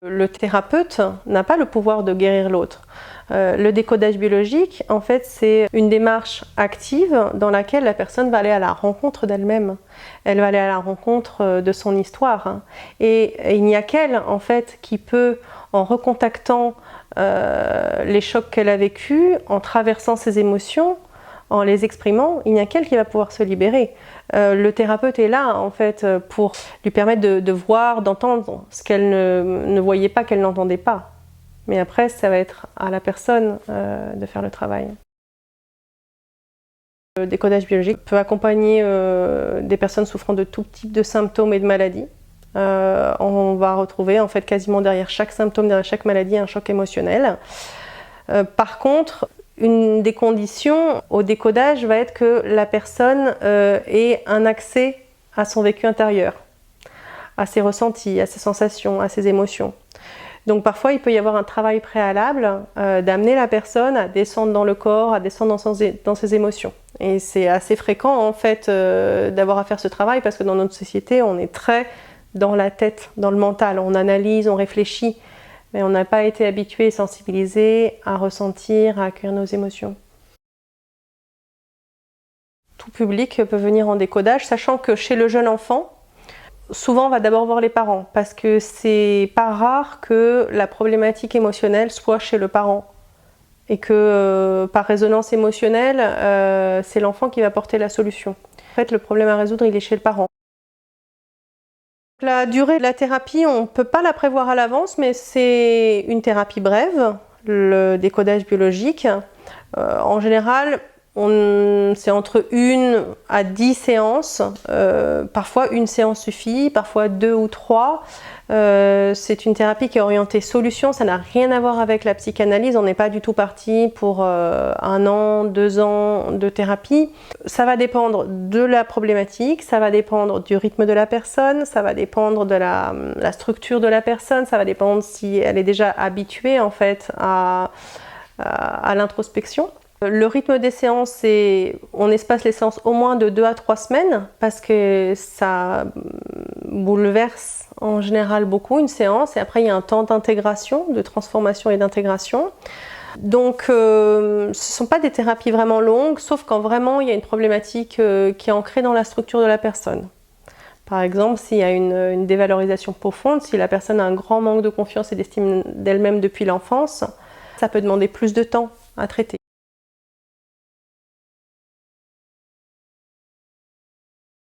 Le thérapeute n'a pas le pouvoir de guérir l'autre. Le décodage biologique, en fait, c'est une démarche active dans laquelle la personne va aller à la rencontre d'elle-même. Elle va aller à la rencontre de son histoire. Et il n'y a qu'elle, en fait, qui peut, en recontactant les chocs qu'elle a vécus, en traversant ses émotions, en les exprimant, il n'y a qu'elle qui va pouvoir se libérer. Le thérapeute est là, en fait, pour lui permettre de voir, d'entendre ce qu'elle ne voyait pas, qu'elle n'entendait pas. Mais après, ça va être à la personne de faire le travail. Le décodage biologique peut accompagner des personnes souffrant de tout type de symptômes et de maladies. On va retrouver, en fait, quasiment derrière chaque symptôme, derrière chaque maladie, un choc émotionnel. Par contre, une des conditions au décodage va être que la personne ait un accès à son vécu intérieur, à ses ressentis, à ses sensations, à ses émotions. Donc parfois il peut y avoir un travail préalable d'amener la personne à descendre dans le corps, à descendre dans ses émotions. Et c'est assez fréquent en fait d'avoir à faire ce travail parce que dans notre société on est très dans la tête, dans le mental, on analyse, on réfléchit. Mais on n'a pas été habitué et sensibilisé à ressentir, à accueillir nos émotions. Tout public peut venir en décodage, sachant que chez le jeune enfant, souvent on va d'abord voir les parents, parce que c'est pas rare que la problématique émotionnelle soit chez le parent. Et que par résonance émotionnelle, c'est l'enfant qui va porter la solution. En fait, le problème à résoudre, il est chez le parent. La durée de la thérapie, on ne peut pas la prévoir à l'avance, mais c'est une thérapie brève, le décodage biologique. En général, c'est entre 1 à 10 séances. Parfois, une séance suffit, parfois 2 ou 3. C'est une thérapie qui est orientée solution, ça n'a rien à voir avec la psychanalyse. On n'est pas du tout parti pour 1 an, 2 ans de thérapie. Ça va dépendre de la problématique, ça va dépendre du rythme de la personne, ça va dépendre de la structure de la personne, ça va dépendre si elle est déjà habituée en fait à l'introspection. Le rythme des séances, on espace les séances au moins de 2 à 3 semaines parce que ça bouleverse en général beaucoup une séance et après il y a un temps d'intégration, de transformation et d'intégration. Donc ce ne sont pas des thérapies vraiment longues, sauf quand vraiment il y a une problématique qui est ancrée dans la structure de la personne. Par exemple, s'il y a une dévalorisation profonde, si la personne a un grand manque de confiance et d'estime d'elle-même depuis l'enfance, ça peut demander plus de temps à traiter.